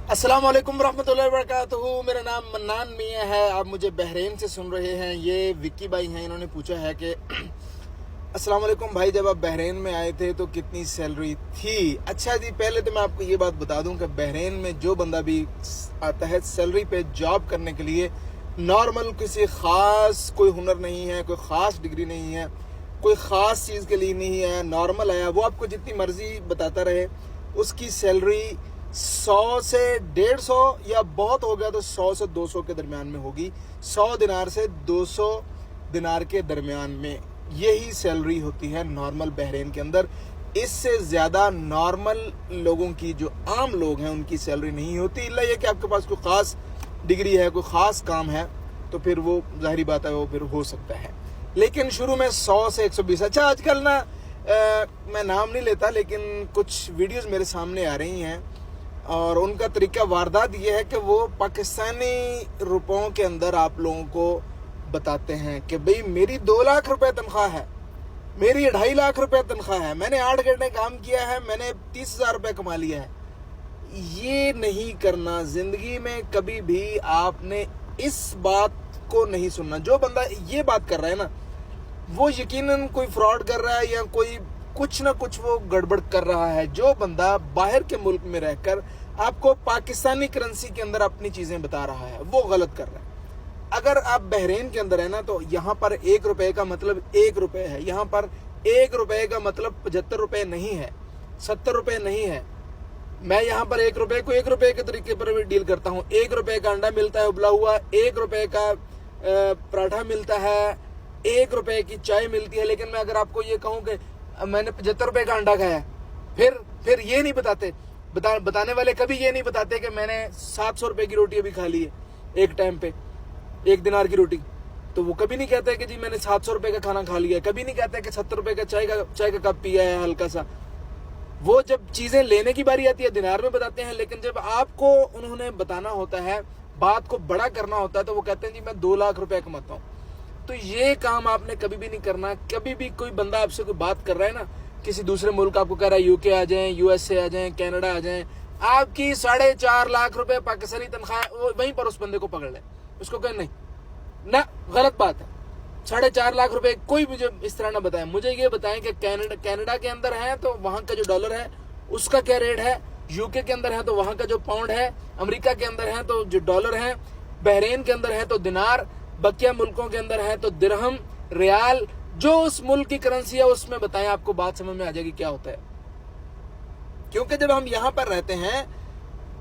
अस्सलाम वालेकुम रहमतुल्लाहि वबरकातुहू। मेरा नाम मन्नान मियाँ है। आप मुझे बहरीन से सुन रहे हैं। ये विक्की भाई हैं, इन्होंने पूछा है कि अस्सलाम वालेकुम भाई, जब आप बहरीन में आए थे तो कितनी सैलरी थी? अच्छा जी, पहले तो मैं आपको ये बात बता दूं कि बहरीन में जो बंदा भी आता है सैलरी पे जॉब करने के लिए, नॉर्मल किसी ख़ास कोई हुनर नहीं है, कोई ख़ास डिग्री नहीं है, कोई ख़ास चीज़ के लिए नहीं है, नॉर्मल आया, वो आपको जितनी मर्ज़ी बताता रहे, उसकी सैलरी 100 से 150 या बहुत हो गया तो 100 से 200 के दरमियान में होगी। 100 दिनार से 200 दिनार के दरमियान में यही सैलरी होती है नॉर्मल बहरीन के अंदर। इससे ज़्यादा नॉर्मल लोगों की, जो आम लोग हैं, उनकी सैलरी नहीं होती। इल्ला ये कि आपके पास कोई ख़ास डिग्री है, कोई ख़ास काम है, तो फिर वो ज़ाहिरी बात है, वो फिर हो सकता है। लेकिन शुरू में 100 से 120। अच्छा, आजकल ना मैं नाम नहीं लेता, लेकिन कुछ वीडियोस मेरे सामने आ रही हैं और उनका तरीका वारदात ये है कि वो पाकिस्तानी रुपयों के अंदर आप लोगों को बताते हैं कि भाई मेरी 2 लाख रुपए तनख्वाह है, मेरी 2.5 लाख रुपए तनख्वाह है, मैंने 8 घंटे काम किया है, मैंने 30,000 रुपये कमा लिया है। ये नहीं करना ज़िंदगी में कभी भी। आपने इस बात को नहीं सुनना। जो बंदा ये बात कर रहा है ना, वो यकीनन कोई फ्रॉड कर रहा है या कोई कुछ ना कुछ वो गड़बड़ कर रहा है। जो बंदा बाहर के मुल्क में रहकर आपको पाकिस्तानी करेंसी के अंदर अपनी चीज़ें बता रहा है, वो गलत कर रहा है। अगर आप बहरीन के अंदर है ना, तो यहाँ पर 1 रुपए का मतलब 1 रुपए है। यहाँ पर 1 रुपए का मतलब 75 रुपए नहीं है, 70 रुपए नहीं है। मैं यहाँ पर 1 रुपए को 1 रुपए के तरीके पर भी डील करता हूँ। 1 रुपए का अंडा मिलता है उबला हुआ, 1 रुपए का पराठा मिलता है, 1 रुपए की चाय मिलती है। लेकिन मैं अगर आपको ये कहूँ कि मैंने 75 रुपए का अंडा खाया, फिर ये नहीं बताते, बताने वाले कभी ये नहीं बताते कि मैंने 700 रुपए की रोटी अभी खा ली है एक टाइम पे, 1 दिनार की रोटी। तो वो कभी नहीं कहते कि जी मैंने 700 रुपए का खाना खा लिया है। कभी नहीं कहते कि 70 रुपए का चाय का कप पिया है हल्का सा। वो जब चीजें लेने की बारी आती है दिनार में बताते हैं, लेकिन जब आपको उन्होंने बताना होता है, बात को बड़ा करना होता है, तो वो कहते हैं जी मैं 2 लाख रुपए कमाता हूँ। तो ये काम आपने कभी भी नहीं करना। कभी भी कोई बंदा आपसे कोई बात कर रहा है ना, किसी दूसरे मुल्क, आपको कह रहा है यूके आ जाएं, यूएसए आ जाएं, कनाडा आ जाएं, आपकी 4.5 लाख रुपए पाकिस्तानी तनख्वाह, वहीं पर उस बंदे को पकड़ ले, उसको कहें नहीं ना, गलत बात है। 4.5 लाख रुपए कोई मुझे इस तरह ना बताए। मुझे ये बताएं कि कनाडा के अंदर है तो वहां का जो डॉलर है उसका क्या रेट है, यूके के अंदर है तो वहां का जो पाउंड है, अमेरिका के अंदर है तो जो डॉलर है, बहरीन के अंदर है तो दिनार, बकिया मुल्कों के अंदर है तो दिरहम, रियाल, जो उस मुल्क की करेंसी है उसमें बताएं। आपको बात समझ में आ जाएगी क्या होता है। क्योंकि जब हम यहाँ पर रहते हैं,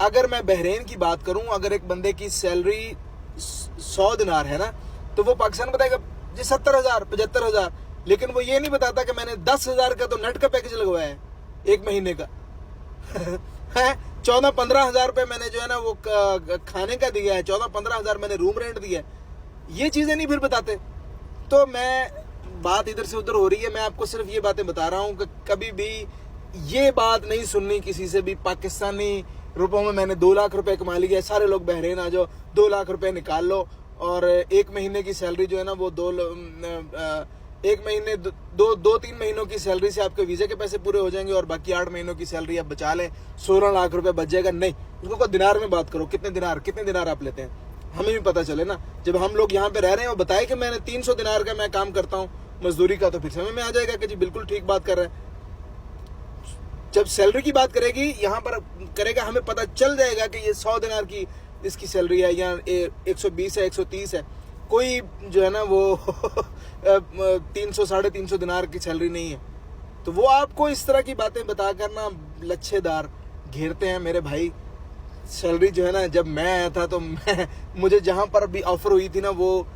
अगर मैं बहरीन की बात करूं, अगर एक बंदे की सैलरी 100 दिनार है ना, तो वो पाकिस्तान बताएगा जी 70,000, 75,000। लेकिन वो ये नहीं बताता कि मैंने 10,000 का तो नेट का पैकेज लगवाया है 1 महीने का है। 14-15 हज़ार रुपए मैंने जो है ना वो खाने का दिया है, 14-15 हज़ार मैंने रूम रेंट दिया है। ये चीजें नहीं फिर बताते। तो मैं, बात इधर से उधर हो रही है, मैं आपको सिर्फ ये बातें बता रहा हूँ कि कभी भी ये बात नहीं सुननी किसी से भी। पाकिस्तानी रुपयों में मैंने 2 लाख रुपए कमा लिया, सारे लोग बहरीन आ जाओ, 2 लाख रुपए निकाल लो और 1 महीने की सैलरी जो है ना वो 1 महीने 2-3 महीनों की सैलरी से आपके वीजे के पैसे पूरे हो जाएंगे और बाकी 8 महीनों की सैलरी आप बचा लें, 16 लाख रुपए बच जाएगा। नहीं, उसको दिनार में बात करो। कितने दिनार आप लेते हैं, हमें भी पता चले ना। जब हम लोग यहाँ पे रह रहे हैं और बताए कि मैंने 300 दिनार का मैं काम करता हूँ मजदूरी का, तो फिर समझ में आ जाएगा कि जी बिल्कुल ठीक बात कर रहे हैं। जब सैलरी की बात करेगी यहाँ पर करेगा, हमें पता चल जाएगा कि ये 100 दिनार की इसकी सैलरी है या 120 है, 130 है। कोई जो है ना वो 300-350 दिनार की सैलरी नहीं है। तो वो आपको इस तरह की बातें बताकर ना लच्छेदार घेरते हैं मेरे भाई। सैलरी जो है ना, जब मैं आया था तो मुझे जहाँ पर भी ऑफर हुई थी ना, वो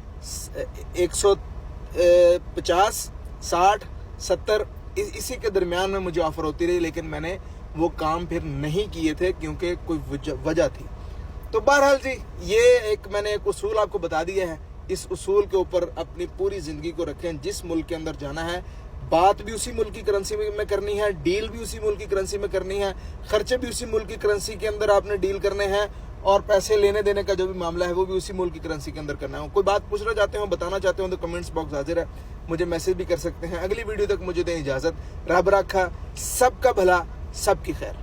150, 60, 70 इसी के दरमियान में मुझे ऑफर होती रही। लेकिन मैंने वो काम फिर नहीं किए थे क्योंकि कोई वजह थी। तो बहरहाल जी, ये मैंने एक उसूल आपको बता दिया है। इस उसूल के ऊपर अपनी पूरी ज़िंदगी को रखें। जिस मुल्क के अंदर जाना है, बात भी उसी मुल्क की करेंसी में करनी है, डील भी उसी मुल्क की करेंसी में करनी है, खर्चे भी उसी मुल्क की करेंसी के अंदर आपने डील करने हैं, और पैसे लेने देने का जो भी मामला है वो भी उसी मुल्क की करेंसी के अंदर करना है। कोई बात पूछना चाहते हो, बताना चाहते हो तो कमेंट्स बॉक्स हाजिर है, मुझे मैसेज भी कर सकते हैं। अगली वीडियो तक मुझे दें इजाज़त। रब रखा, सबका भला, सबकी खैर।